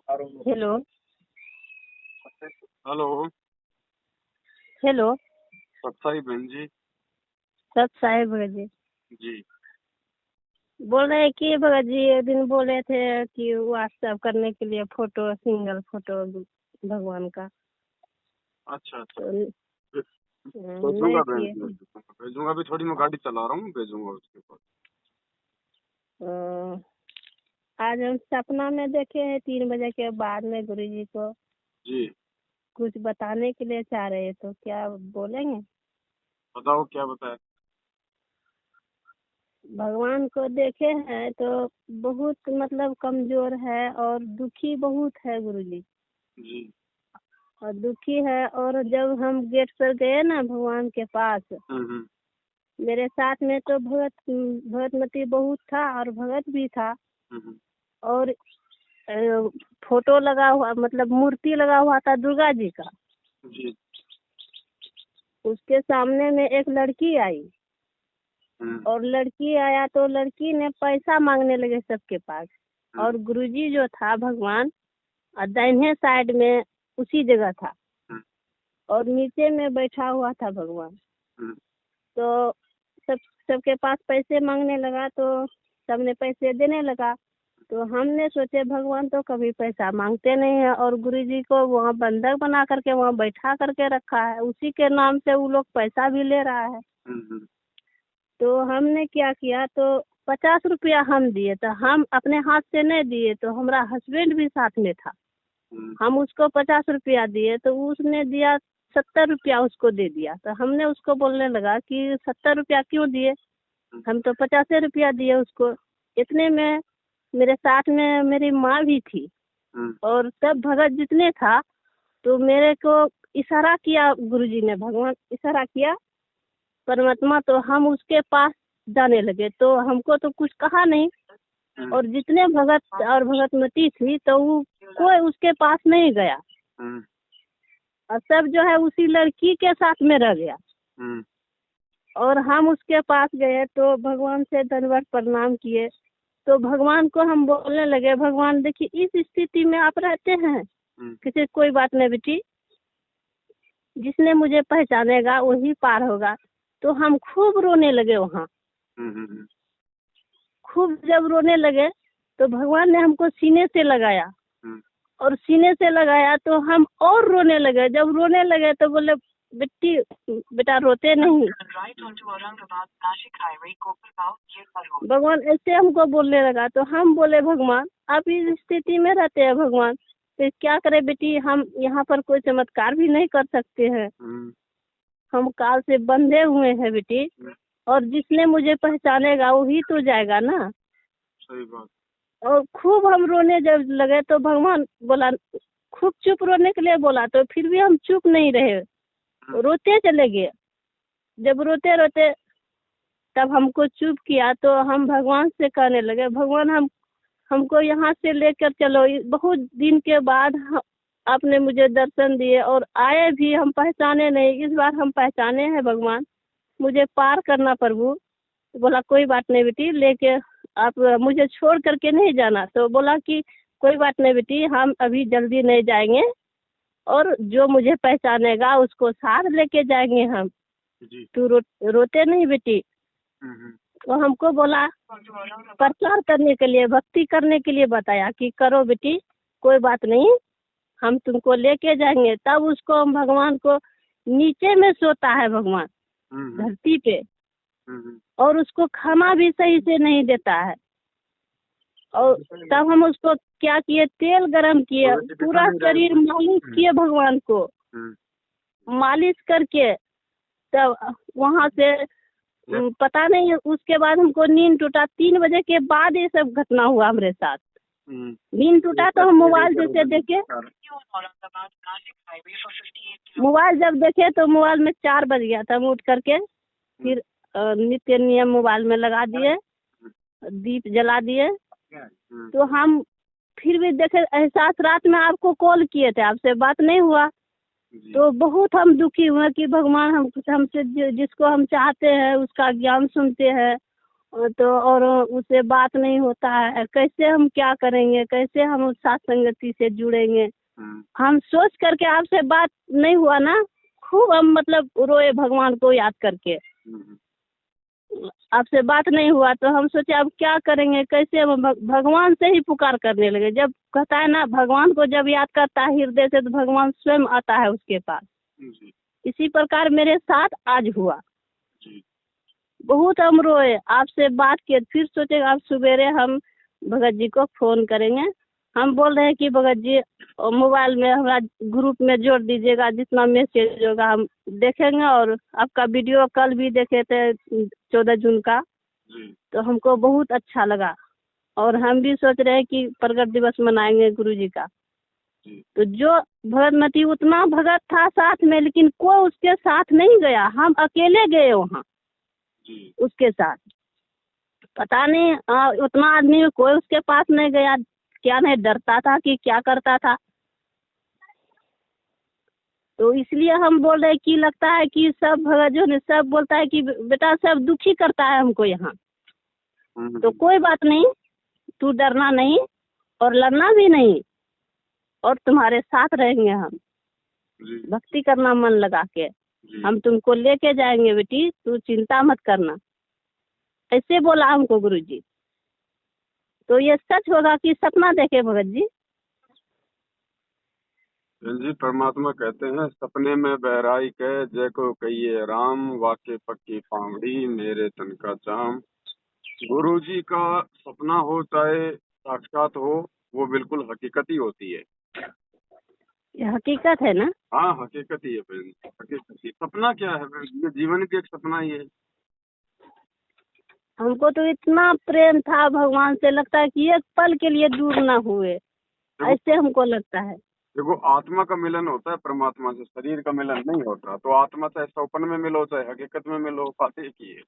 Hello. Hello. Hello. सत्साई बहन जी। सत साहेब भगत जी जी। बोल रहे हैं कि भगत जी एक दिन बोले थे कि व्हाट्सएप करने के लिए फोटो, सिंगल फोटो भगवान का। अच्छा अच्छा। तो भेजूंगा नहीं बहन किए। जी, भेजूंगा। अभी थोड़ी मैं गाड़ी चला रहा हूँ, भेजूंगा उसके पास। तो आज हम सपना में देखे हैं 3 बजे के बाद में गुरु जी को जी कुछ बताने के लिए चाह रहे हैं, तो क्या बोलेंगे? बताओ क्या बताया। भगवान को देखे हैं तो बहुत मतलब कमजोर है और दुखी बहुत है गुरु जी। जी। और दुखी है। और जब हम गेट पर गए ना भगवान के पास, हम्म। मेरे साथ में तो भगतमती बहुत था और भगत भी था। हम्म। और फोटो लगा हुआ मतलब मूर्ति लगा हुआ था दुर्गा जी का। जी। उसके सामने में एक लड़की आई हम्म। और लड़की आया तो लड़की ने पैसा मांगने लगे सबके पास। और गुरुजी जो था भगवान दाहिने साइड में उसी जगह था हम्म। और नीचे में बैठा हुआ था भगवान। हम्म। तो सबके पास पैसे मांगने लगा तो सबने पैसे देने लगा। तो हमने सोचे भगवान तो कभी पैसा मांगते नहीं है और गुरुजी को वहाँ बंधक बना करके वहाँ बैठा करके रखा है, उसी के नाम से वो लोग पैसा भी ले रहा है। तो हमने क्या किया, तो 50 रुपया हम दिए। तो हम अपने हाथ से नहीं दिए, तो हमारा हस्बैंड भी साथ में था। हम उसको 50 रुपया दिए तो उसने दिया 70 रुपया उसको दे दिया। तो हमने उसको बोलने लगा कि 70 रुपया क्यों दिए, हम तो 50 रुपया दिए उसको। इतने में मेरे साथ में मेरी माँ भी थी और सब भगत जितने था। तो मेरे को इशारा किया गुरुजी ने, भगवान इशारा किया परमात्मा, तो हम उसके पास जाने लगे। तो हमको तो कुछ कहा नहीं। और जितने भगत और भगतमती थी तो वो कोई उसके पास नहीं गया और सब जो है उसी लड़की के साथ में रह गया। और हम उसके पास गए तो भगवान से दंडवत प्रणाम किए। तो भगवान को हम बोलने लगे, भगवान देखिए इस स्थिति में आप रहते हैं, किसी कोई बात नहीं बेटी, जिसने मुझे पहचानेगा वही पार होगा। तो हम खूब रोने लगे वहाँ। खूब जब रोने लगे तो भगवान ने हमको सीने से लगाया और सीने से लगाया तो हम और रोने लगे। जब रोने लगे तो बोले बेटी बेटा रोते नहीं। भगवान ऐसे हमको बोलने लगा। तो हम बोले भगवान आप इस स्थिति में रहते हैं भगवान, तो क्या करे बेटी, हम यहाँ पर कोई चमत्कार भी नहीं कर सकते हैं, हम काल से बंधे हुए हैं बेटी, और जिसने मुझे पहचानेगा वही तो जाएगा ना। सही बात। और खूब हम रोने जब लगे तो भगवान बोला, खूब चुप रोने के लिए बोला, तो फिर भी हम चुप नहीं रहे, रोते चले गए। जब रोते रोते तब हमको चुप किया तो हम भगवान से कहने लगे, भगवान हमको यहाँ से लेकर चलो। बहुत दिन के बाद आपने मुझे दर्शन दिए और आए भी, हम पहचाने नहीं, इस बार हम पहचाने हैं भगवान, मुझे पार करना प्रभु। बोला कोई बात नहीं बेटी, लेके आप मुझे छोड़ करके नहीं जाना। तो बोला कि कोई बात नहीं बेटी, हम अभी जल्दी नहीं जाएंगे और जो मुझे पहचानेगा उसको साथ लेके जाएंगे हम। तू रोते नहीं बेटी। तो हमको बोला प्रचार करने के लिए, भक्ति करने के लिए बताया कि करो बेटी, कोई बात नहीं, हम तुमको लेके जाएंगे। तब उसको हम भगवान को, नीचे में सोता है भगवान धरती पे, और उसको खाना भी सही से नहीं देता है। और तब हम उसको क्या किए, तेल गरम किए, पूरा शरीर मालिश किए भगवान को, मालिश करके तब वहाँ से पता नहीं, उसके बाद हमको नींद टूटा। 3 बजे के बाद ये सब घटना हुआ हमारे साथ। नींद टूटा तो हम मोबाइल जैसे देखे, मोबाइल जब देखे तो मोबाइल में 4 बज गया था। हम उठ करके फिर नित्य नियम मोबाइल में लगा दिए, दीप जला दिए। तो हम फिर भी देखे, एहसास रात में आपको कॉल किए थे, आपसे बात नहीं हुआ। तो बहुत हम दुखी हुए कि भगवान हमसे जिसको हम चाहते हैं उसका ज्ञान सुनते हैं तो और उससे बात नहीं होता है, कैसे हम क्या करेंगे, कैसे हम उस साथ संगति से जुड़ेंगे। हम सोच करके आपसे बात नहीं हुआ ना, खूब हम मतलब रोए भगवान को याद करके। आपसे बात नहीं हुआ तो हम सोचे अब क्या करेंगे, कैसे हम भगवान से ही पुकार करने लगे। जब कहता है ना, भगवान को जब याद करता है हृदय से तो भगवान स्वयं आता है उसके पास। इसी प्रकार मेरे साथ आज हुआ। बहुत हम रोए, आपसे बात किए, फिर सोचे आप सवेरे हम भगत जी को फोन करेंगे। हम बोल रहे हैं कि भगत जी मोबाइल में हमारा ग्रुप में जोड़ दीजिएगा, जितना मैसेज होगा हम देखेंगे। और आपका वीडियो कल भी देखे थे 14 जून का, तो हमको बहुत अच्छा लगा। और हम भी सोच रहे हैं कि प्रगट दिवस मनाएंगे गुरु जी का। तो जो भगतमती उतना भगत था साथ में, लेकिन कोई उसके साथ नहीं गया, हम अकेले गए वहाँ उसके साथ। पता नहीं उतना आदमी कोई उसके पास नहीं गया, क्या नहीं डरता था कि क्या करता था। तो इसलिए हम बोल रहे कि लगता है कि सब भगत जो ने सब बोलता है कि बेटा सब दुखी करता है हमको यहाँ। तो कोई बात नहीं, तू डरना नहीं और लड़ना भी नहीं, और तुम्हारे साथ रहेंगे हम। भक्ति करना मन लगा के, हम तुमको लेके जाएंगे बेटी, तू चिंता मत करना, ऐसे बोला हमको गुरु जी। तो ये सच होगा कि सपना देखे भगत जी? जी परमात्मा कहते हैं सपने में बहराई कह जय को कहिए राम, वाके पक्की पावड़ी मेरे तन का जाम। गुरु जी का सपना हो चाहे साक्षात हो, वो बिल्कुल हकीकत ही होती है। ये हकीकत है ना? हाँ हकीकत ही है बहन, हकीकत ही। सपना क्या है बहन, ये जीवन की एक सपना ही है। हमको तो इतना प्रेम था भगवान से, लगता है कि एक पल के लिए दूर ना हुए, ऐसे हमको लगता है। देखो आत्मा का मिलन होता है परमात्मा से, शरीर का मिलन नहीं होता। तो आत्मा चाहे सपन में मिलो चाहे हकीकत में मिलो, बात एक ही है।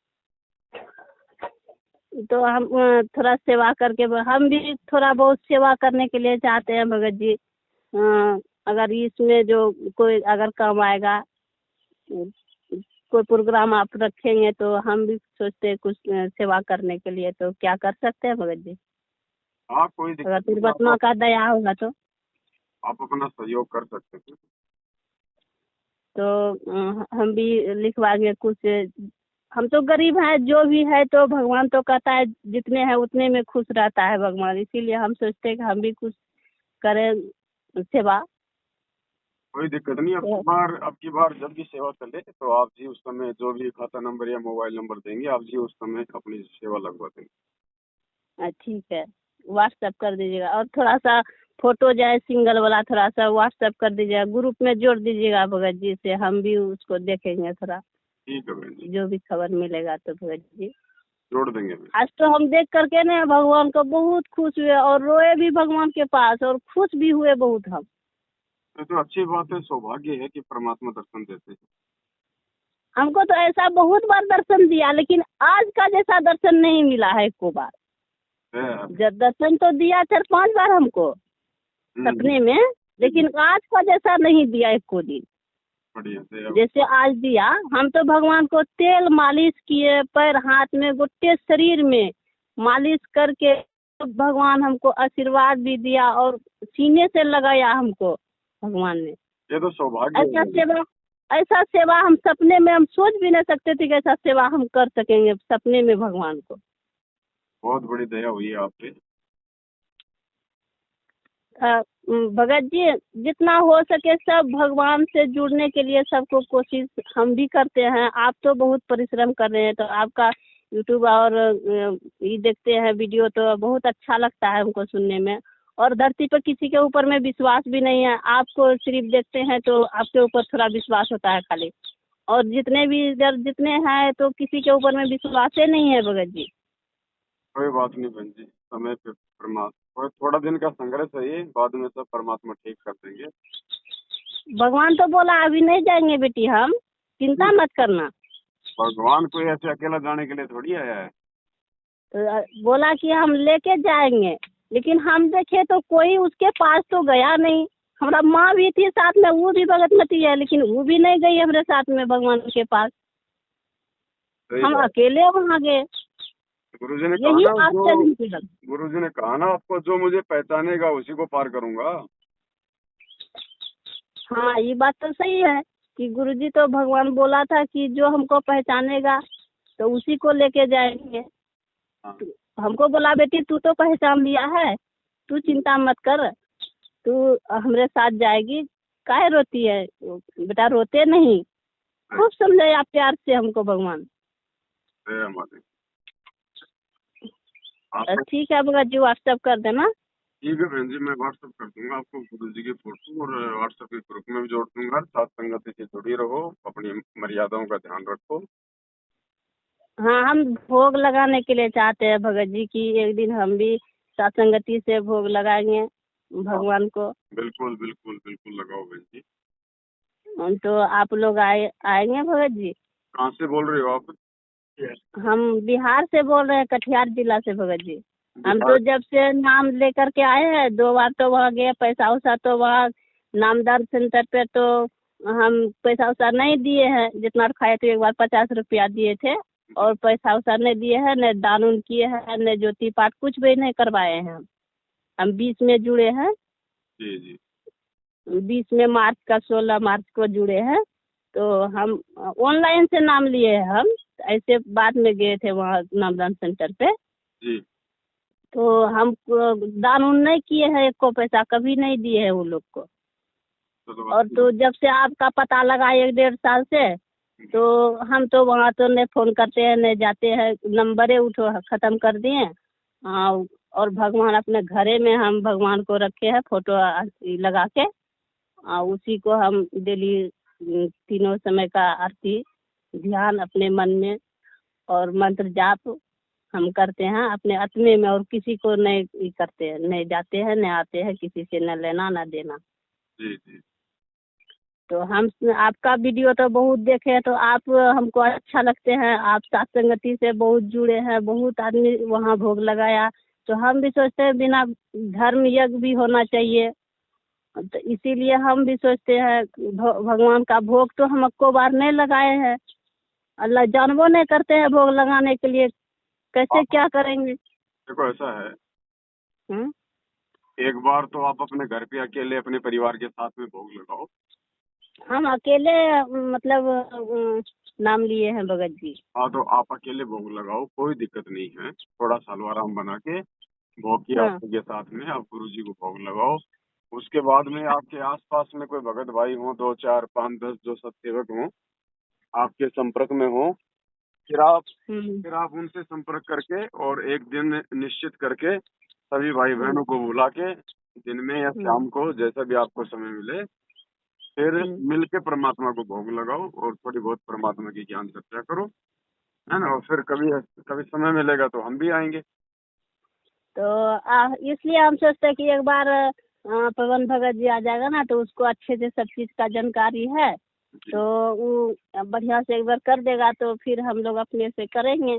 तो हम थोड़ा सेवा करके, हम भी थोड़ा बहुत सेवा करने के लिए चाहते हैं भगत जी। अगर इसमें जो कोई अगर काम आएगा, कोई प्रोग्राम आप रखेंगे तो हम भी सोचते हैं कुछ सेवा करने के लिए। तो क्या कर सकते हैं भगत जी? हाँ कोई दिक्कत अगर नहीं, तिरपतमा का दया होगा तो आप अपना सहयोग कर सकते हैं। तो हम भी लिखवाएंगे कुछ। हम तो गरीब हैं, जो भी है तो भगवान तो कहता है जितने हैं उतने में खुश रहता है भगवान। इसीलिए हम सोचते हैं कि हम भी कुछ करें सेवा। कोई दिक्कत नहीं। अब की बार जब भी सेवा चले तो आप जी उस समय जो भी खाता नंबर या मोबाइल नंबर देंगे, आप जी उस समय अपनी सेवा लगवा देंगे। ठीक है, व्हाट्सएप कर दीजिएगा। और थोड़ा सा फोटो जाए सिंगल वाला, थोड़ा सा व्हाट्सएप कर दीजिएगा, ग्रुप में जोड़ दीजिएगा भगत जी से, हम भी उसको देखेंगे थोड़ा। ठीक है बहन जी, जो भी खबर मिलेगा तो भगत जी जोड़ देंगे। आज तो हम देख करके ना भगवान को बहुत खुश हुए, और रोए भी भगवान के पास, और खुश भी हुए बहुत हम। तो अच्छी बात है, सौभाग्य है कि परमात्मा दर्शन देते हैं। हमको तो ऐसा बहुत बार दर्शन दिया, लेकिन आज का जैसा दर्शन नहीं मिला है एको बार। जब दर्शन तो दिया 4-5 बार हमको सपने में, लेकिन आज का जैसा नहीं दिया एको दिन। जैसे आज दिया, हम तो भगवान को तेल मालिश किए, पैर हाथ में गोटे शरीर में मालिश करके भगवान हमको आशीर्वाद भी दिया, और सीने से लगाया हमको भगवान ने। ये तो सौभाग्य। ऐसा सेवा हम सपने में हम सोच भी नहीं सकते थे कि ऐसा सेवा हम कर सकेंगे सपने में भगवान को। बहुत बड़ी दया हुई है आप पे। भगत जी जितना हो सके सब भगवान से जुड़ने के लिए सबको कोशिश हम भी करते हैं। आप तो बहुत परिश्रम कर रहे हैं, तो आपका यूट्यूब और ये देखते हैं वीडियो तो बहुत अच्छा लगता है हमको सुनने में। और धरती पर किसी के ऊपर में विश्वास भी नहीं है, आपको सिर्फ देखते हैं तो आपके ऊपर थोड़ा विश्वास होता है खाली। और जितने भी इधर जितने हैं तो किसी के ऊपर में विश्वास ही नहीं है भगत जी। कोई बात नहीं बहन जी, समय पे परमात्मा, थोड़ा दिन का संघर्ष है ये, बाद में सब परमात्मा ठीक कर देंगे। भगवान तो बोला अभी नहीं जाएंगे बेटी, हम चिंता मत करना। भगवान कोई ऐसे अकेला जाने के लिए थोड़ी आया है। तो बोला कि हम लेके जाएंगे, लेकिन हम देखे तो कोई उसके पास तो गया नहीं। हमारा माँ भी थी साथ में, वो भी भगतमती है, लेकिन वो भी नहीं गई हमारे साथ में भगवान के पास। हम अकेले वहाँ गए। गुरुजी ने कहा यही ना ऑप्शन जो निकला। गुरुजी ने कहा ना आपको, जो मुझे पहचानेगा उसी को पार करूंगा। हाँ, ये बात तो सही है कि गुरुजी तो भगवान बोला था कि जो हमको पहचानेगा तो उसी को लेके जाएंगे। हाँ। हमको बोला बेटी तू तो पहचान लिया है, तू चिंता मत कर, तू हमारे साथ जाएगी। काहे रोती है बेटा, रोते नहीं, खूब समझाया प्यार से हमको भगवान। जय माता दी। आप ठीक है भगत जी, व्हाट्सएप कर देना। ठीक है बहन जी, मैं व्हाट्सएप कर दूंगा आपको गुरुजी की फोटो, और व्हाट्सएप के ग्रुप में भी जोड़ दूंगा। साथ संगति से जुड़ी रहो, अपनी मर्यादाओं का ध्यान रखो। हाँ, हम भोग लगाने के लिए चाहते हैं भगत जी की एक दिन हम भी सत्संगति से भोग लगाएंगे भगवान को। बिल्कुल बिल्कुल बिल्कुल लगाओ बहन जी। तो आप लोग आएंगे भगत जी? कहाँ से बोल रहे हो आप? हम बिहार से बोल रहे हैं, कटिहार जिला से भगत जी। हम बिहार। तो जब से नाम लेकर के आए हैं 2 बार तो वहाँ गए, पैसा उसा तो वहाँ नामदान सेंटर पे तो हम पैसा उसा नहीं दिए हैं। जितना खाए थे एक बार 50 रुपया दिए थे, और पैसा उसा नहीं दिए हैं, न दान उन किए हैं, न ज्योति पाठ कुछ भी नहीं करवाए हैं। हम 20 में जुड़े हैं, जी जी। 20 में मार्च का 16 मार्च को जुड़े हैं। तो हम ऑनलाइन से नाम लिए हैं हम, ऐसे बाद में गए थे वहाँ नामदान सेंटर पे। जी। तो हम दान उन नहीं किए हैं, एक को पैसा कभी नहीं दिए हैं वो लोग को। चलो और तो जब से आपका पता लगा 1-1.5 साल से, तो हम तो वहाँ तो नहीं फोन करते हैं, नहीं जाते हैं, नंबरे उठो खत्म कर दिए। और भगवान अपने घरे में हम भगवान को रखे हैं फोटो लगा के। उसी को हम डेली तीनों समय का आरती ध्यान अपने मन में और मंत्र जाप हम करते हैं अपने आत्मे में, और किसी को नहीं करते हैं, नहीं जाते हैं, नहीं आते हैं, किसी से न लेना न देना। जी जी। तो हम आपका वीडियो तो बहुत देखे हैं, तो आप हमको अच्छा लगते हैं। आप सत्संगति से बहुत जुड़े हैं, बहुत आदमी वहाँ भोग लगाया। तो हम भी सोचते हैं बिना धर्म यज्ञ भी होना चाहिए, तो इसीलिए हम भी सोचते हैं भगवान का भोग तो हम अक्को बार नहीं लगाए हैं। अल्लाह जानबो नहीं करते हैं भोग लगाने के लिए, कैसे क्या करेंगे? देखो ऐसा है, हम्म? एक बार तो आप अपने घर पे अकेले अपने परिवार के साथ में भोग लगाओ। हम अकेले मतलब नाम लिए हैं भगत जी। हाँ, तो आप अकेले भोग लगाओ, कोई दिक्कत नहीं है। थोड़ा सलवाराम बना के भोग की हाँ आरती के साथ में आप गुरुजी को भोग लगाओ। उसके बाद में आपके आसपास में कोई भगत भाई हो, 2 4 5 10 जो सत्सेवक हो आपके संपर्क में हो, फिर आप उनसे संपर्क करके और एक दिन निश्चित करके सभी भाई बहनों को बुला के दिन में या शाम को जैसा भी आपको समय मिले, फिर मिलके परमात्मा को भोग लगाओ और थोड़ी बहुत परमात्मा की ज्ञान चर्चा करो, है ना। और फिर कभी कभी समय मिलेगा तो हम भी आएंगे। तो इसलिए हम सोचते हैं कि एक बार पवन भगत जी आ जाएगा ना, तो उसको अच्छे से सब चीज का जानकारी है, तो वो बढ़िया से एक बार कर देगा, तो फिर हम लोग अपने से करेंगे।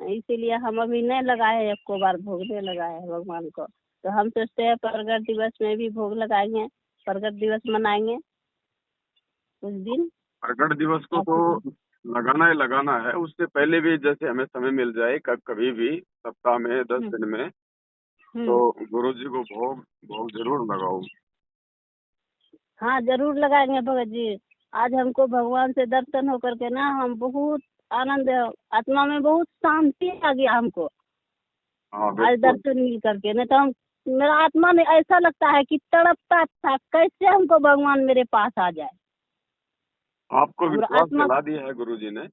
इसीलिए हम अभी नहीं लगाए हैं, एक बार भोग नहीं लगाए हैं भगवान को। तो हम सोचते हैं प्रगट दिवस में भी भोग लगाएंगे, प्रगट दिवस मनाएंगे उस दिन। प्रकट दिवस को तो लगाना ही लगाना है। उससे पहले भी जैसे हमें समय मिल जाए, कभी भी सप्ताह में 10 दिन में, तो गुरुजी को भोग भोग जरूर लगाओ। हाँ जरूर लगाएंगे भगत जी। आज हमको भगवान से दर्शन होकर के ना हम बहुत आनंद, आत्मा में बहुत शांति आ गया हमको हाँ आज बिल्कुल। दर्शन मिल करके। नहीं तो हम, मेरा आत्मा में ऐसा लगता है कि तड़पता था, कैसे हमको भगवान मेरे पास आ जाए। आपको और विश्वास आत्मा, दिला दिया है गुरुजी ने।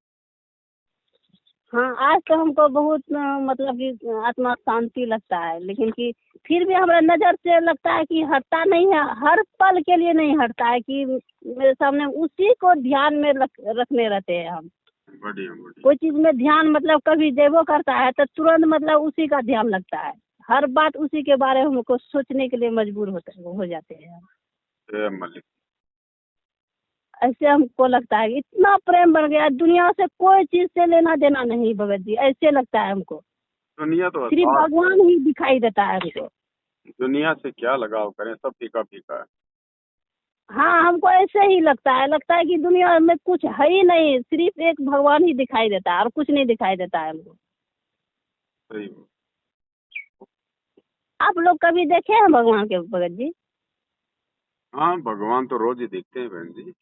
हाँ आज तो हमको बहुत मतलब कि आत्मा शांति लगता है, लेकिन कि फिर भी हमारा नजर से लगता है कि हटता नहीं है, हर पल के लिए नहीं हटता है कि मेरे सामने उसी को ध्यान में रखने रहते हैं हम। बढ़िया बढ़िया। कोई चीज में ध्यान मतलब कभी देवो करता है तो तुरंत मतलब उसी का ध्यान लगता है, हर बात उसी के बारे में हमको सोचने के लिए मजबूर हो जाते हैं। जय मलिक। ऐसे हमको लगता है इतना प्रेम बढ़ गया, दुनिया से कोई चीज से लेना देना नहीं भगत जी, ऐसे लगता है हमको। दुनिया तो सिर्फ अथाह, भगवान ही दिखाई देता है हमको। दुनिया से क्या लगाव करें, सब फीका फीका है। हाँ हमको ऐसे ही लगता है कि दुनिया में कुछ है ही नहीं, सिर्फ एक भगवान ही दिखाई देता है और कुछ नहीं दिखाई देता है हमको। सही बात। आप लोग कभी देखे हैं भगवान के भगत जी? हाँ, भगवान तो रोज ही दिखते हैं बहन जी।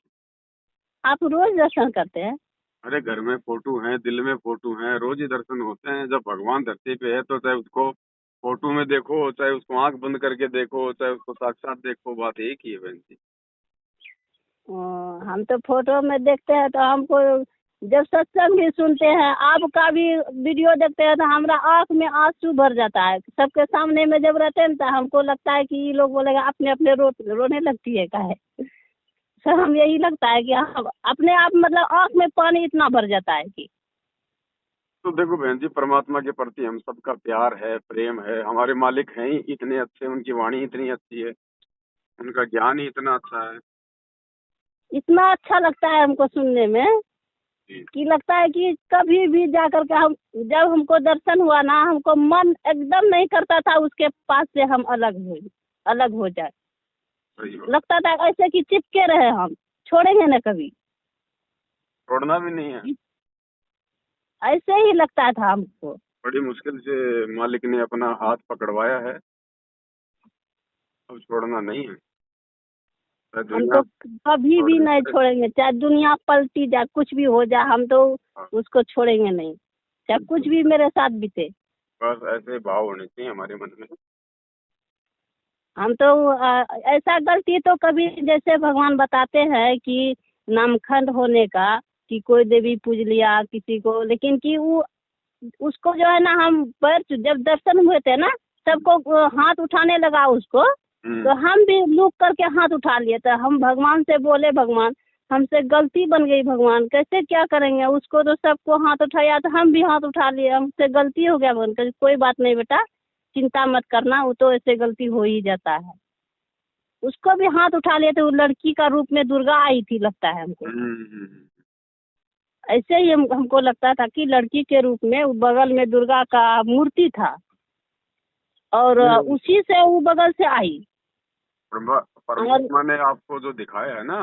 आप रोज दर्शन करते हैं? अरे घर में फोटो है, दिल में फोटो है, रोज ही दर्शन होते हैं। जब भगवान धरती पे है तो चाहे उसको फोटो में देखो, चाहे उसको आंख बंद करके देखो, चाहे उसको साक्षात देखो, बात एक ही है बहन जी। हम तो फोटो में देखते हैं तो हमको, जब सत्संग भी सुनते हैं, आपका भी वीडियो देखते हैं तो हमारा आंख में आंसू भर जाता है। सबके सामने में जब रहते हैं ना तो हमको लगता है कि ये लोग बोलेगा अपने अपने रोने लगती है काहे। सर हम यही लगता है कि हम अपने आप मतलब आंख में पानी इतना भर जाता है कि। तो देखो बहन जी, परमात्मा के प्रति हम सबका प्यार है, प्रेम है। हमारे मालिक हैं ही इतने अच्छे, उनकी वाणी इतनी अच्छी है, उनका ज्ञान ही इतना अच्छा है। इतना अच्छा लगता है हमको सुनने में जी। कि लगता है कि कभी भी जा करके हम, जब हमको दर्शन हुआ ना, हमको मन एकदम नहीं करता था उसके पास से हम अलग हो जाए। सही बात। लगता था ऐसे कि चिपके रहे, हम छोड़ेंगे ना कभी। छोड़ना भी नहीं है। ऐसे ही लगता था हमको। बड़ी मुश्किल से मालिक ने अपना हाथ पकड़वाया है, अब छोड़ना नहीं है। चाहे हम दुनिया तो कभी छोड़ भी दे नहीं चाहे। छोड़ेंगे, चाहे दुनिया पलटी जाए, कुछ भी हो जाए, हम तो हाँ, उसको छोड़ेंगे नहीं, चाहे कुछ भी मेरे साथ बीते। बस ऐसे भाव होने चाहिए हमारे मन में। हम तो ऐसा गलती तो कभी, जैसे भगवान बताते हैं कि नामखंड होने का, कि कोई देवी पूज लिया किसी को, लेकिन कि वो उसको जो है ना, हम पैर जब दर्शन हुए थे ना, सबको हाथ उठाने लगा उसको, तो हम भी लुक करके हाथ उठा लिए। तो हम भगवान से बोले, भगवान हमसे गलती बन गई, भगवान कैसे क्या करेंगे, उसको तो सबको हाथ उठाया तो हम भी हाथ उठा लिए, हमसे गलती हो गया। भगवान कोई बात नहीं बेटा, चिंता मत करना, वो तो ऐसे गलती हो ही जाता है। उसको भी हाथ उठा लिए थे, वो लड़की का रूप में दुर्गा आई थी लगता है हमको। ऐसे ही हमको लगता था कि लड़की के रूप में वो बगल में दुर्गा का मूर्ति था, और उसी से वो बगल से आई। परमात्मा ने आपको जो दिखाया है ना,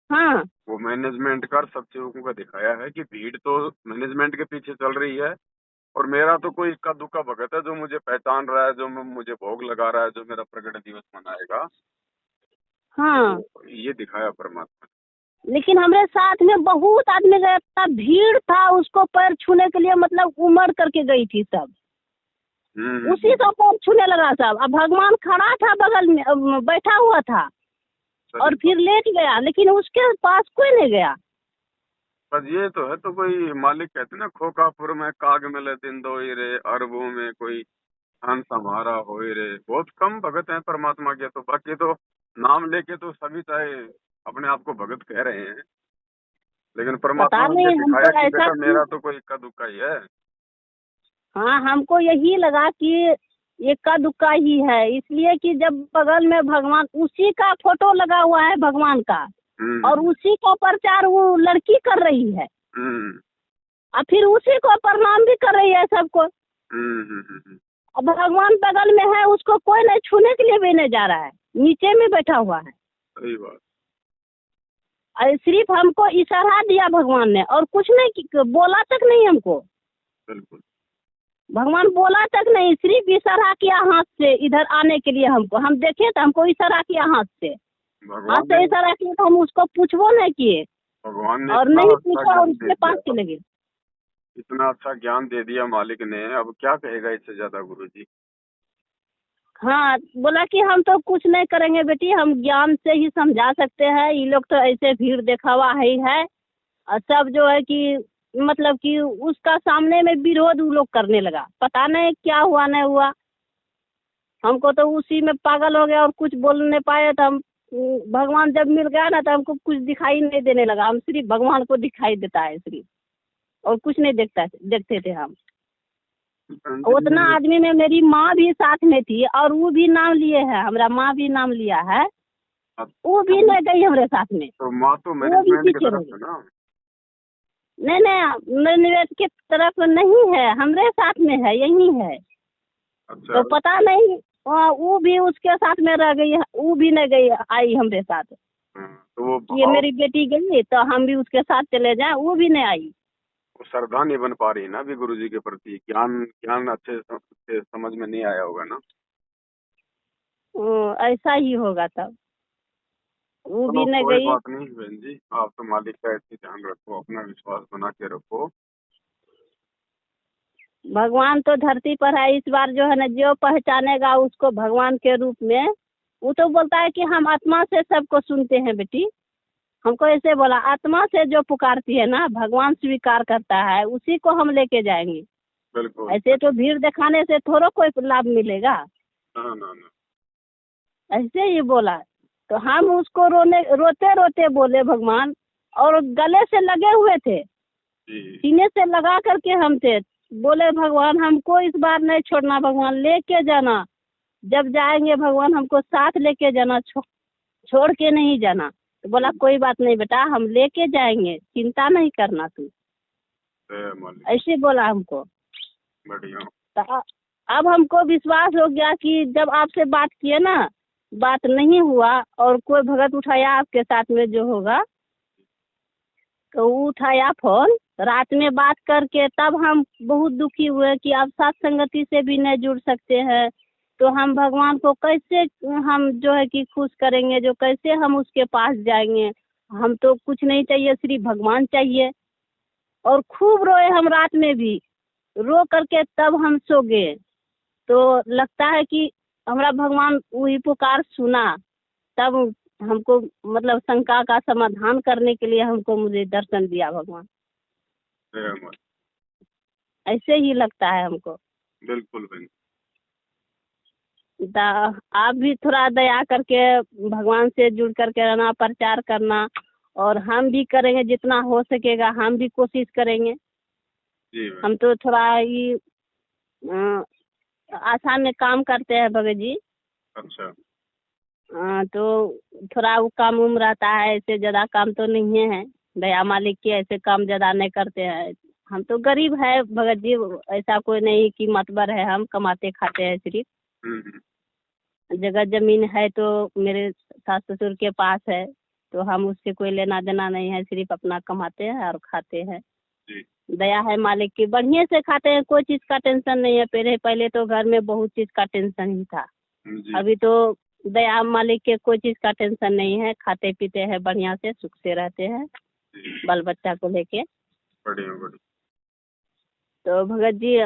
हाँ वो मैनेजमेंट कर सब चीजों का दिखाया है कि भीड़ तो मैनेजमेंट के पीछे चल रही है, और मेरा तो कोई इक्का दुक्का भगत है जो मुझे पहचान रहा है, जो मुझे भोग लगा रहा है, जो मेरा प्रकट दिवस मनाएगा। हाँ, तो ये दिखाया परमात्मा लेकिन हमारे साथ में बहुत आदमी गया था, भीड़ था, उसको पैर छूने के लिए मतलब उमड़ करके गई थी सब, ने। उसी को पैर छूने लगा सब। अब भगवान खड़ा था बगल में, बैठा हुआ था और फिर लेट गया, लेकिन उसके पास कोई नहीं गया। बस ये तो है, तो कोई मालिक कहते ना, खोकापुर में काग मिले दिन दो ही रे, अरबों में कोई हंस हमारा हो ही रे। बहुत कम भगत हैं परमात्मा के, तो बाकी तो नाम लेके तो सभी चाहे अपने आप को भगत कह रहे हैं, लेकिन पता परमात्मा ने ये नहीं दिखाया हमको कि ऐसा बेटा क्यों। मेरा तो कोई इक्का दुक्का ही है। हाँ, हमको यही लगा कि इक्का दुक्का ही है, इसलिए कि जब बगल में भगवान, उसी का फोटो लगा हुआ है भगवान का, और उसी को प्रचार वो लड़की कर रही है, और फिर उसी को प्रणाम भी कर रही है सबको। अब भगवान बगल में है, उसको कोई नहीं छूने के लिए भी नहीं जा रहा है, नीचे में बैठा हुआ है। सही बात। और सिर्फ हमको इशारा दिया भगवान ने, और कुछ नहीं बोला तक नहीं हमको। बिल्कुल। भगवान बोला तक नहीं, सिर्फ इशारा किया हाथ से इधर आने के लिए हमको। हम देखे तो हमको इशारा किया हाथ से, हाथ से इशारा किया, तो हम उसको पूछबो नहीं किए, भगवान ने और नहीं पूछा और उसके पास चले गए। इतना अच्छा ज्ञान दे दिया मालिक ने, अब क्या कहेगा इससे ज्यादा गुरुजी। हाँ, बोला कि हम तो कुछ नहीं करेंगे बेटी, हम ज्ञान से ही समझा सकते हैं, ये लोग तो ऐसे भीड़ दिखावा है। और सब जो है कि मतलब कि उसका सामने में विरोध वो लोग करने लगा, पता नहीं क्या हुआ नहीं हुआ। हमको तो उसी में पागल हो गया और कुछ बोल नहीं पाए। तो हम भगवान जब मिल गया ना, तो हमको कुछ दिखाई नहीं देने लगा, हम सिर्फ भगवान को दिखाई देता है सिर्फ, और कुछ नहीं देखते थे हम। उतना आदमी में मेरी माँ भी साथ में थी, और वो भी नाम लिए है, हमारा माँ भी नाम लिया है, वो भी नहीं गई हमारे साथ में। तो माँ तो वो भी मैनेजमेंट की पीछे तरफ रही। है ना। नहीं, मैनेजमेंट की तरफ नहीं है, हमारे साथ में है, यही है। अच्छा। तो पता नहीं वो भी उसके साथ में रह गई, वो भी नहीं गई, आई हमारे साथ। तो वो ये मेरी बेटी गई तो हम भी उसके साथ चले जाए, वो भी नहीं आई। वो श्रद्धा नहीं बन पा रही ना अभी गुरु जी के प्रति, ज्ञान ज्ञान अच्छे से समझ में नहीं आया होगा ना। ऐसा ही होगा तब। वो चलो भी न कोई गई। बात नहीं बहन जी, आप तो मालिक का ऐसे ध्यान रखो, अपना विश्वास बना के रखो। भगवान तो धरती पर है, इस बार जो है ना, जो पहचानेगा उसको भगवान के रूप में, वो तो बोलता है कि हम आत्मा से सबको सुनते हैं बेटी। हमको ऐसे बोला, आत्मा से जो पुकारती है ना, भगवान स्वीकार करता है, उसी को हम लेके जाएंगे। बिल्कुल। ऐसे तो भीड़ दिखाने से थोड़ा कोई लाभ मिलेगा। ना ना ना। ऐसे ही बोला। तो हम उसको रोते रोते बोले भगवान, और गले से लगे हुए थे, जी सीने से लगा करके हम थे। बोले भगवान हमको इस बार नहीं छोड़ना, भगवान लेके जाना। जब जाएंगे भगवान हमको साथ लेके जाना, छोड़ के नहीं जाना। तो बोला कोई बात नहीं बेटा, हम लेके जाएंगे, चिंता नहीं करना तू। जय मालिक। ऐसे बोला हमको। बढ़िया। तो अब हमको विश्वास हो गया कि जब आपसे बात किए ना, बात नहीं हुआ और कोई भगत उठाया आपके साथ में जो होगा, तो वो उठाया फोन रात में बात करके, तब हम बहुत दुखी हुए कि अब साथ संगति से भी नहीं जुड़ सकते हैं। तो हम भगवान को कैसे हम जो है कि खुश करेंगे, जो कैसे हम उसके पास जाएंगे। हम तो कुछ नहीं चाहिए, सिर्फ भगवान चाहिए। और खूब रोए हम रात में भी, रो करके तब हम सो गए। तो लगता है कि हमारा भगवान वही पुकार सुना। तब हमको मतलब शंका का समाधान करने के लिए हमको मुझे दर्शन दिया भगवान। जय मालिक। ऐसे ही लगता है हमको। बिल्कुल बहन। आप भी थोड़ा दया करके भगवान से जुड़ करके रहना, प्रचार करना। और हम भी करेंगे जितना हो सकेगा, हम भी कोशिश करेंगे। जी बहन। हम तो थोड़ा ही आशा में काम करते हैं भगत जी। अच्छा। तो थोड़ा वो काम उम रहता है, ऐसे ज़्यादा काम तो नहीं है। दया मालिक के ऐसे काम ज़्यादा नहीं करते हैं। हम तो गरीब है भगत जी, ऐसा कोई नहीं कि मतबर है, हम कमाते खाते हैं सिर्फ। हम्म। जगह जमीन है तो मेरे सास ससुर के पास है, तो हम उससे कोई लेना देना नहीं है, सिर्फ अपना कमाते हैं और खाते हैं। जी दया है मालिक की, बढ़िया से खाते हैं, कोई चीज़ का टेंशन नहीं है। पहले पहले तो घर में बहुत चीज़ का टेंशन ही था। जी। अभी तो दया मालिक के कोई चीज़ का टेंशन नहीं है, खाते पीते हैं बढ़िया से, सुख से रहते हैं जी। बाल बच्चा को लेके। बढ़िया बढ़िया। तो भगत जी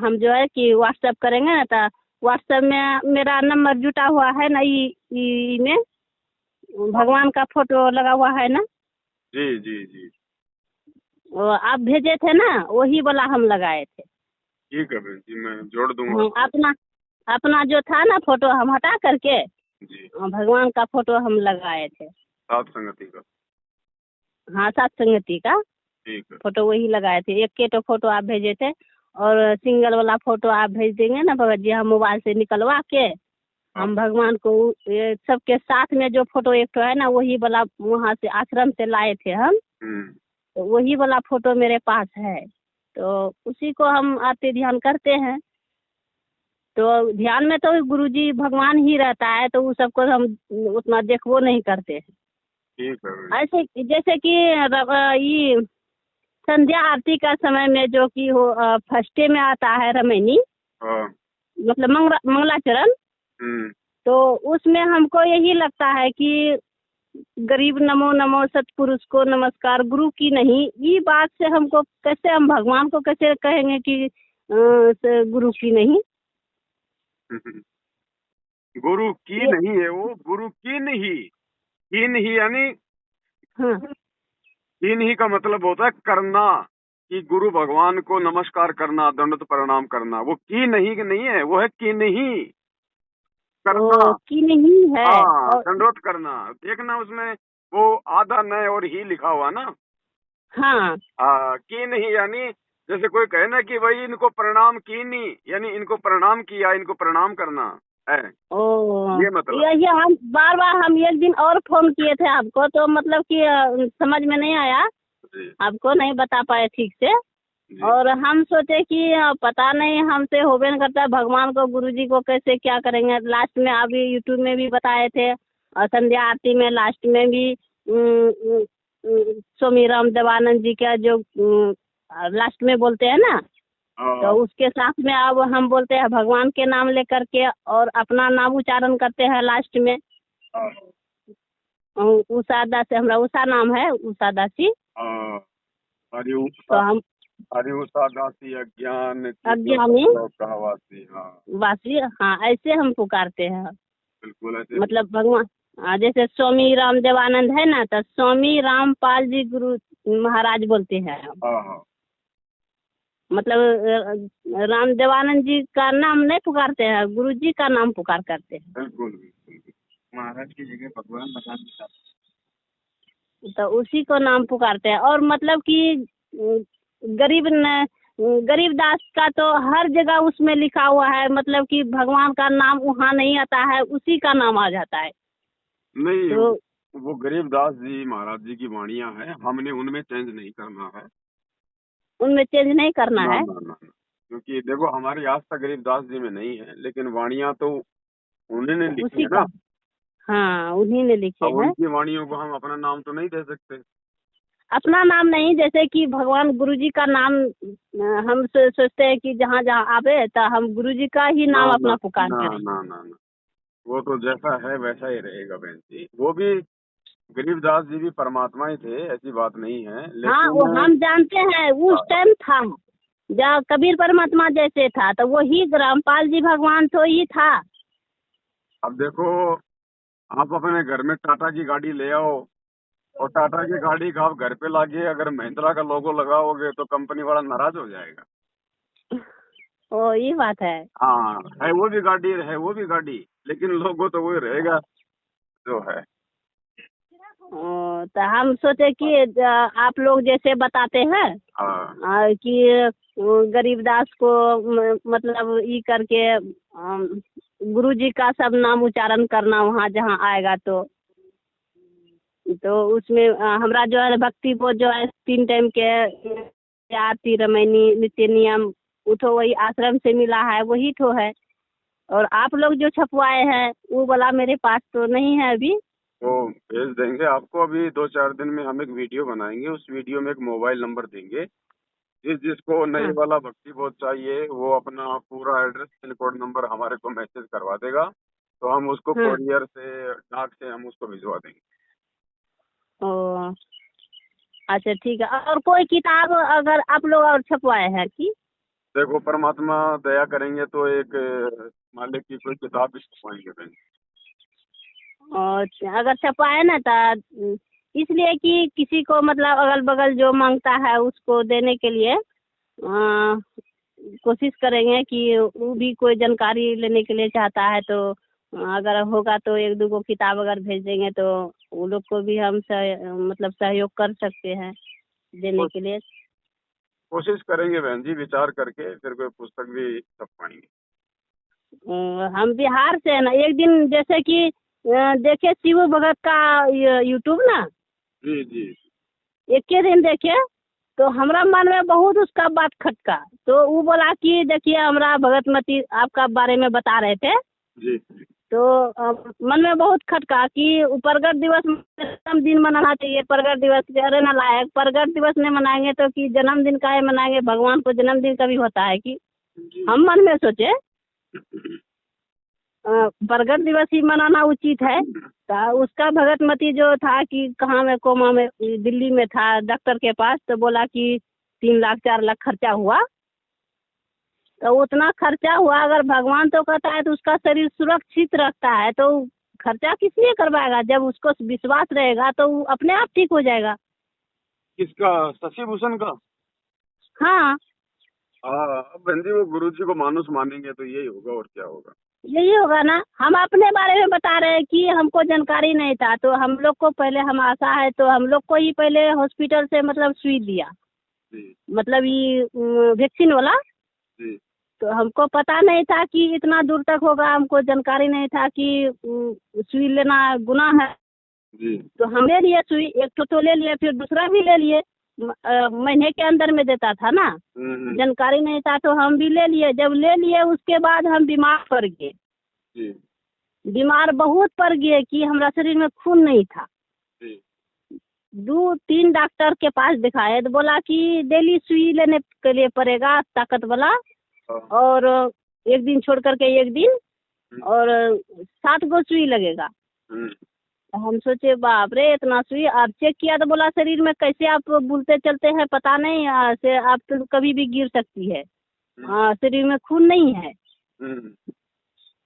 हम जो है कि व्हाट्सएप करेंगे ना, तो व्हाट्सएप में मेरा नंबर जुटा हुआ है ना, ई में भगवान का फोटो लगा हुआ है ना। जी जी जी। वो आप भेजे थे ना, वही वाला हम लगाए थे। ठीक है बहन जी, मैं जोड़ दूंगा। अपना अपना जो था ना फोटो, हम हटा करके जी। भगवान का फोटो हम लगाए थे। सात संगति का। हाँ, सात संगति का ठीक है। फोटो वही लगाए थे। एक के तो फोटो आप भेजे थे, और सिंगल वाला फोटो आप भेज देंगे ना भगत जी, हम मोबाइल से निकलवा के हम भगवान को ये सबके साथ में जो फोटो एक तो है ना, वही वाला वहाँ से आश्रम से लाए थे हम। तो वही वाला फोटो मेरे पास है, तो उसी को हम आते ध्यान करते हैं। तो ध्यान में तो गुरुजी भगवान ही रहता है, तो वो सबको हम उतना देखो नहीं करते हैं। ठीक है बहन। ऐसे जैसे कि ये संध्या आरती का समय में जो कि हो फर्स्टे में आता है रमैनी, हाँ। मतलब मंगलाचरण। तो उसमें हमको यही लगता है कि गरीब नमो नमो, सतपुरुष को नमस्कार, गुरु की नहीं। ये बात से हमको कैसे, हम भगवान को कैसे कहेंगे कि गुरु की नहीं। गुरु की नहीं है वो, गुरु की नहीं। की नहीं यानी हाँ, की नहीं का मतलब होता है करना, कि गुरु भगवान को नमस्कार करना, दंडवत प्रणाम करना। वो की नहीं कि नहीं है, वो है की नहीं करना। की नहीं है। हाँ, और दंडवत करना। देखना उसमें वो आधा न और ही लिखा हुआ ना। हाँ, की नहीं यानी जैसे कोई कहे ना कि भाई इनको प्रणाम की नहीं, यानी इनको प्रणाम किया, इनको प्रणाम करना है, ये मतलब। ये हम बार बार हम एक दिन और फोन किए थे आपको, तो मतलब कि समझ में नहीं आया, आपको नहीं बता पाए ठीक से। और हम सोचे कि पता नहीं हमसे होबे नहीं करता, भगवान को गुरुजी को कैसे क्या करेंगे। लास्ट में अभी यूट्यूब में भी बताए थे, और संध्या आरती में लास्ट में भी स्वामी राम देवानंद जी का जो लास्ट में बोलते हैं ना, हाँ तो उसके साथ में अब हम बोलते हैं भगवान के नाम लेकर के और अपना नाम उच्चारण करते हैं लास्ट में। हाँ उषा दासी, हमरा उषा नाम है, उषा दासी। हाँ। हरि तो हम हरि उषा दासी अज्ञान की अज्ञानी कहवासी। हाँ वासी, हाँ ऐसे हम पुकारते हैं। बिल्कुल ऐसे। मतलब भगवान, जैसे स्वामी राम देवानंद है ना, तो स्वामी रामपाल जी गुरु महाराज बोलते हैं। हाँ हाँ मतलब राम देवानंद जी का नाम नहीं पुकारते हैं, गुरु जी का नाम पुकार करते हैं। बिल्कुल बिल्कुल। महाराज की जगह भगवान बता देता। तो उसी को नाम पुकारते हैं। और मतलब कि गरीब न गरीबदास का तो हर जगह उसमें लिखा हुआ है, मतलब कि भगवान का नाम वहाँ नहीं आता है, उसी का नाम आ जाता है। नहीं, तो वो गरीबदास जी महाराज जी की वाणियां हैं, हमने उनमें चेंज नहीं करना है। उनमें चेंज नहीं करना ना है। ना ना ना। क्योंकि देखो हमारी आस्था गरीबदास जी में नहीं है, लेकिन वाणियां तो उन्होंने लिखी उसी है का, ना। हाँ उन्हीं ने लिखे अब हैं। उनकी वाणियों को हम अपना नाम तो नहीं दे सकते। अपना नाम नहीं, जैसे कि भगवान गुरु जी का नाम हम सोचते हैं कि जहाँ जहाँ आवे तो हम गुरु जी का ही ना नाम ना अपना पुकार ना करें। ना ना ना। वो तो जैसा है वैसा ही रहेगा बहन जी। वो भी गरीबदास जी भी परमात्मा ही थे, ऐसी बात नहीं है, हाँ वो लेकिन हम जानते हैं, उस टाइम था जब कबीर परमात्मा जैसे था, तो वही रामपाल जी भगवान तो ही था। अब देखो, आप अपने घर में टाटा की गाड़ी ले आओ और टाटा की गाड़ी का आप घर पे लाके अगर महिंद्रा का लोगो लगाओगे तो कंपनी वाला नाराज हो जाएगा। ओ ये बात है। हाँ, है वो भी गाड़ी, है वो भी गाड़ी, लेकिन लोगो तो वही रहेगा जो है। तो हम सोचे कि आप लोग जैसे बताते हैं हाँ कि गरीबदास को मतलब ये करके गुरु जी का सब नाम उच्चारण करना वहाँ जहाँ आएगा, तो उसमें हमरा जो है भक्ति वो जो है 3 टाइम के आरती रामायणी नित्य नियम उठो वही आश्रम से मिला है, वही तो है। और आप लोग जो छपवाए हैं वो वाला मेरे पास तो नहीं है अभी। तो भेज देंगे आपको। अभी 2-4 दिन में हम एक वीडियो बनाएंगे, उस वीडियो में एक मोबाइल नंबर देंगे। जिसको नए हाँ वाला भक्ति बोध चाहिए वो अपना पूरा एड्रेस पिन कोड नंबर हमारे को मैसेज करवा देगा, तो हम उसको हाँ। कोरियर से डाक से हम उसको भिजवा देंगे। ओ अच्छा ठीक है। और कोई किताब अगर आप लोग और छपवाए हैं कि? देखो परमात्मा दया करेंगे तो एक मालिक की कोई किताब भी छपवाएंगे बहन। और अगर छपाए ना तो इसलिए कि किसी को मतलब अगल बगल जो मांगता है उसको देने के लिए कोशिश करेंगे कि वो भी कोई जानकारी लेने के लिए चाहता है, तो अगर होगा तो 1-2 गो किताब अगर भेज देंगे तो वो लोग को भी हम मतलब सहयोग कर सकते हैं देने के लिए। कोशिश करेंगे बहन जी, विचार करके फिर कोई पुस्तक भी छप पाएंगे। हम बिहार से है ना, एक दिन जैसे कि देखे शिव भगत का यूट्यूब ना, जी जी एक के दिन देखे तो हमरा मन में बहुत उसका बात खटका। तो वो बोला कि देखिए हमरा भगतमती आपका बारे में बता रहे थे, जी। तो मन में बहुत खटका कि प्रगट दिवस जन्मदिन मनाना चाहिए। प्रगट दिवस अरे नालायक, प्रगट दिवस नहीं मनाएंगे तो कि जन्मदिन का है मनाएंगे, भगवान को जन्मदिन कभी होता है कि? हम मन में सोचे प्रगट दिवस ही मनाना उचित है। तो उसका भगतमती जो था कि कहाँ में कोमा में दिल्ली में था डॉक्टर के पास, तो बोला कि 3 लाख 4 लाख खर्चा हुआ। तो उतना खर्चा हुआ, अगर भगवान तो कहता है तो उसका शरीर सुरक्षित रखता है, तो खर्चा किस लिए करवाएगा? जब उसको विश्वास रहेगा तो वो अपने आप ठीक हो जाएगा। किसका? शशि भूषण का? हाँ हाँ, अब बहन जी वो गुरु जी को मानुस मानेंगे तो यही होगा और क्या होगा। यही होगा ना। हम अपने बारे में बता रहे हैं कि हमको जानकारी नहीं था, तो हम लोग को पहले हम आशा है तो हम लोग को ही पहले हॉस्पिटल से मतलब सुई दिया, जी मतलब ये वैक्सीन वाला। जी तो हमको पता नहीं था कि इतना दूर तक होगा, हमको जानकारी नहीं था कि सुई लेना गुनाह है। जी। तो हम ले लिए सुई, एक तो ले लिए, फिर दूसरा भी ले लिए। महीने के अंदर में देता था ना, जानकारी नहीं था तो हम भी ले लिए। जब ले लिए उसके बाद हम बीमार पड़ गए। जी बीमार बहुत पड़ गए कि हमारा शरीर में खून नहीं था। जी दो तीन डॉक्टर के पास दिखाए तो बोला कि डेली सुई लेने के लिए पड़ेगा ताकत वाला, हाँ। और एक दिन छोड़ करके एक दिन, और 7 गो सुई लगेगा। तो हम सोचे बाप रे इतना सुई। आप चेक किया तो बोला शरीर में कैसे आप बुलते चलते हैं पता नहीं, से आप तो कभी भी गिर सकती है, शरीर में खून नहीं है।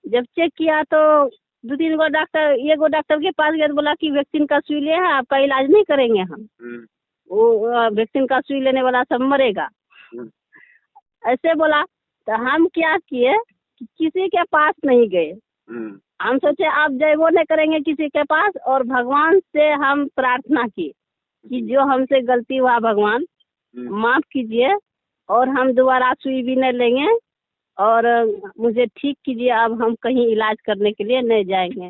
जब चेक किया तो 2-3 गो डॉक्टर, एक गो डॉक्टर के पास गए तो बोला कि वैक्सीन का सुई ले है, आपका इलाज नहीं करेंगे हम, वो वैक्सीन का सुई लेने वाला सब मरेगा, ऐसे बोला। तो हम क्या किए कि किसी के पास नहीं गए। हम सोचे आप जयबो नहीं करेंगे किसी के पास, और भगवान से हम प्रार्थना की कि जो हमसे गलती हुआ भगवान माफ कीजिए, और हम दोबारा सुई भी नहीं लेंगे, और मुझे ठीक कीजिए, अब हम कहीं इलाज करने के लिए नहीं जाएंगे।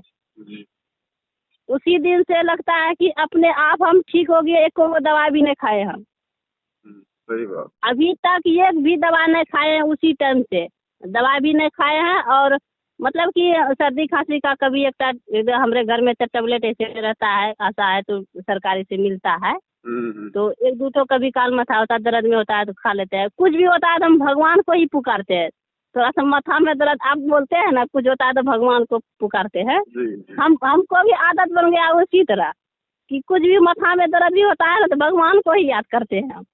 उसी दिन से लगता है कि अपने आप हम ठीक हो गए, एक को दवा भी नहीं खाए हम। सही बात। अभी तक एक भी दवा नहीं खाए हैं, उसी टाइम से दवा भी नहीं खाए हैं। और मतलब कि सर्दी खांसी का कभी एक हमारे घर में तो टेबलेट ऐसे रहता है, आता है तो सरकारी से मिलता है, तो एक दो तो कभी काल माथा होता है, दर्द में होता है तो खा लेते हैं। कुछ भी होता है तो हम भगवान को ही पुकारते हैं। थोड़ा सा माथा में दर्द आप बोलते हैं ना, कुछ होता है तो भगवान को पुकारते हैं। हमको भी आदत बन गया उसी तरह कि कुछ भी माथा में दर्द भी होता है ना तो भगवान को ही याद करते हैं हम।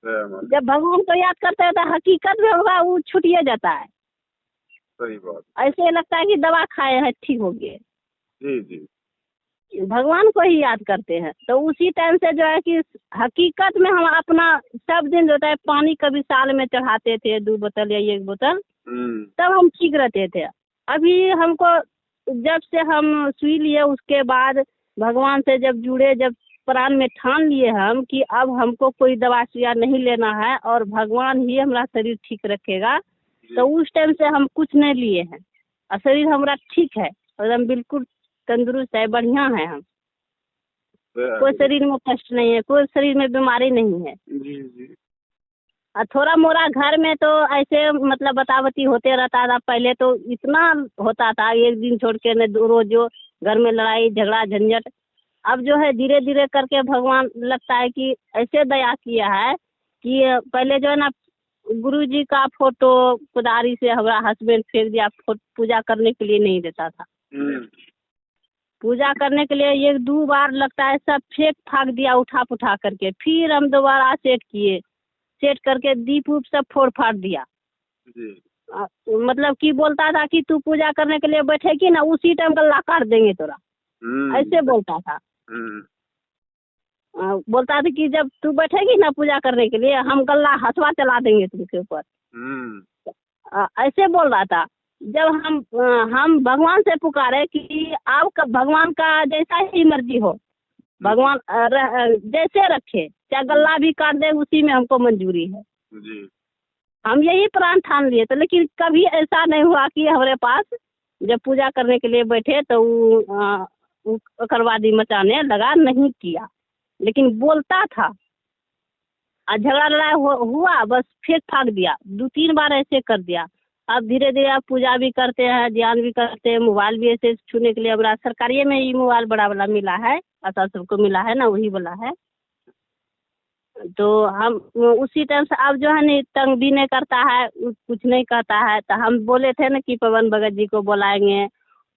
जब भगवान को याद करते हैं तो हकीकत में होगा वो छूटिए जाता है। सही बात। ऐसे लगता है कि दवा खाए हैं ठीक हो गए। जी जी। भगवान को ही याद करते हैं तो उसी टाइम से जो है कि हकीकत में हम अपना सब दिन जो है पानी कभी साल में चढ़ाते थे 2 बोतल या 1 बोतल, तब हम ठीक रहते थे। अभी हमको जब से हम सुई लिए उसके बाद भगवान से जब जुड़े, जब प्राण में ठान लिए हम कि अब हमको कोई दवा सुइया नहीं लेना है और भगवान ही हमारा शरीर ठीक रखेगा, तो उस टाइम से हम कुछ नहीं लिए हैं और शरीर हमारा ठीक है, एकदम बिल्कुल तंदुरुस्त है, बढ़िया है। हम कोई शरीर में कष्ट नहीं है, कोई शरीर में बीमारी नहीं है। जी जी। और थोड़ा मोड़ा घर में तो ऐसे मतलब बतावती होते रहता था। पहले तो इतना होता था, एक दिन छोड़ के न रोज घर में लड़ाई झगड़ा झंझट। अब जो है धीरे धीरे करके भगवान लगता है कि ऐसे दया किया है कि पहले जो है ना गुरुजी का फोटो कुदारी से हमारा हस्बैंड फेंक दिया, पूजा करने के लिए नहीं देता था। पूजा करने के लिए 1-2 बार लगता है सब फेंक फाक दिया उठा पुठा करके, फिर हम दोबारा सेट किए, सेट करके दीप उप सब फोड़ फाड़ दिया। मतलब कि बोलता था कि तू पूजा करने के लिए बैठेगी ना उसी टाइम गल्ला काट देंगे तोरा, ऐसे बोलता था। बोलता था कि जब तू बैठेगी ना पूजा करने के लिए हम गल्ला हथवा चला देंगे तुमके ऊपर, ऐसे बोल रहा था। जब हम भगवान से पुकारे कि आप भगवान का जैसा ही मर्जी हो, भगवान जैसे रखे, चाहे गल्ला भी काट दे उसी में हमको मंजूरी है जी। हम यही प्राण ठान लिए थे, लेकिन कभी ऐसा नहीं हुआ कि हमारे पास जब पूजा करने के लिए बैठे तो उग्रवादी मचाने लगा, नहीं किया। लेकिन बोलता था और झगड़ा लड़ाई हुआ बस फेंक फाक दिया, 2-3 बार ऐसे कर दिया। अब धीरे धीरे आप पूजा भी करते हैं, ध्यान भी करते हैं, मोबाइल भी ऐसे छूने के लिए बड़ा सरकारी में ही मोबाइल बड़ा वाला मिला है, ऐसा सबको मिला है ना, वही वाला है। तो हम उसी टाइम से अब जो है नहीं तंग भी नहीं करता है, कुछ नहीं कहता है। तो हम बोले थे ना कि पवन भगत जी को बुलाएंगे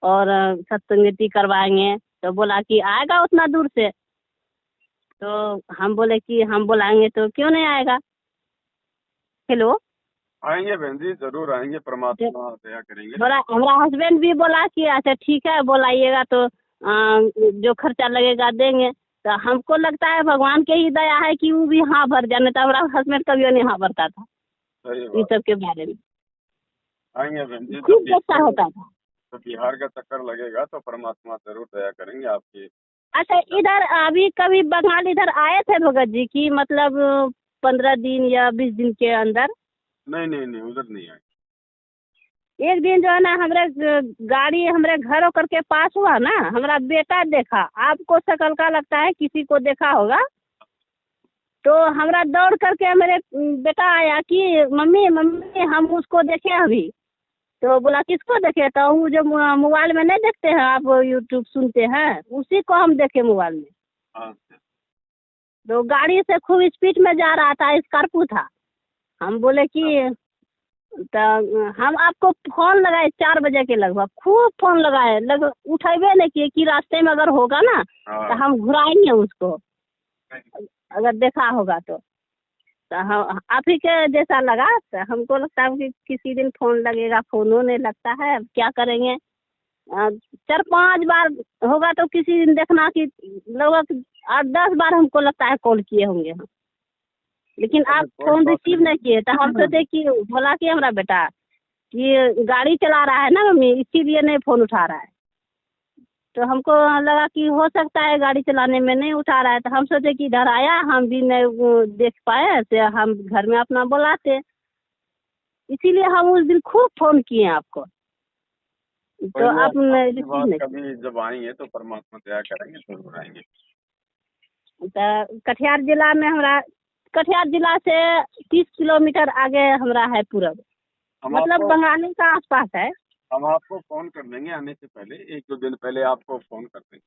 और सत्संगति करवाएंगे, तो बोला कि आएगा उतना दूर से। तो हम बोले कि हम बुलाएंगे तो क्यों नहीं आएगा। हेलो, आएंगे बहन जी, जरूर आएंगे, परमात्मा दया करेंगे। बोला हमारा हस्बैंड भी बोला कि अच्छा ठीक है बुलाइएगा तो जो खर्चा लगेगा देंगे। तो हमको लगता है भगवान के ही दया है कि वो भी हाँ भर जाने, तो हमारा हस्बैंड कभी नहीं हाँ भरता था इस सब के बारे में। आएंगे बहन जी, खूब गुस्सा होता था। तो बिहार का चक्कर लगेगा तो परमात्मा जरूर दया करेंगे आपकी। अच्छा, इधर अभी कभी बंगाल इधर आए थे भगत जी की, मतलब 15 दिन या 20 दिन के अंदर? नहीं उधर नहीं आए। एक दिन जो है ना हमारे गाड़ी हमारे घर होकर के पास हुआ ना, हमारा बेटा देखा, आपको शकल का लगता है किसी को देखा होगा, तो हमारा दौड़ करके मेरे बेटा आया कि मम्मी मम्मी हम उसको देखे अभी। तो बोला किसको देखे? तो वो जो मोबाइल में नहीं देखते हैं आप, यूट्यूब सुनते हैं, उसी को हम देखे मोबाइल में। तो गाड़ी से खूब स्पीड में जा रहा था, स्कॉर्पियो था। हम बोले कि तो हम आपको फोन लगाए 4 बजे के लगभग, खूब फोन लगाए, उठेबे नहीं किए कि रास्ते में अगर होगा ना तो हम घुराएंगे उसको, अगर देखा होगा तो हम आप ही के जैसा लगा। तो हमको लगता है कि किसी दिन फोन लगेगा, फोनों नहीं लगता है, अब क्या करेंगे। 4-5 बार होगा तो किसी दिन देखना कि लगभग 8-10 बार हमको लगता है कॉल किए होंगे हम, लेकिन आप फोन रिसीव नहीं किए। तो हम सोचे कि बोला कि हमारा बेटा कि गाड़ी चला रहा है ना मम्मी, इसीलिए नहीं फोन उठा रहा है। तो हमको लगा कि हो सकता है गाड़ी चलाने में नहीं उठा रहा है, तो हम सोचे कि इधर आया, हम भी नहीं देख पाए तो हम घर में अपना बुलाते, इसीलिए हम उस दिन खूब फोन किए आपको, तो आप रिसीव नहीं। कभी जब आएंगे तो परमात्मा दया करेंगे, जरूर आएंगे। तो कटिहार जिला में हमारा, कटिहार जिला से 30 किलोमीटर आगे हमारा है पूरब, मतलब बंगाली का आसपास है। हम आपको फोन कर देंगे आने से पहले, 1-2 दिन पहले आपको फोन कर देंगे।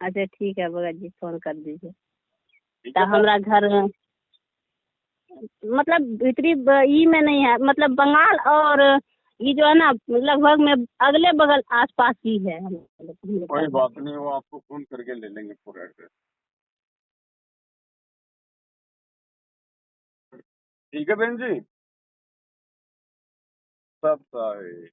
अच्छा ठीक है भगत जी, फोन कर दीजिए। तो हमारा घर मतलब भीतरी ई में नहीं है, मतलब बंगाल और ये जो है ना लगभग में अगले बगल आसपास ही है हम। कोई बात नहीं, वो आपको फोन करके ले लेंगे पूरा एड्रेस। ठीक है बहन जी, सब सही।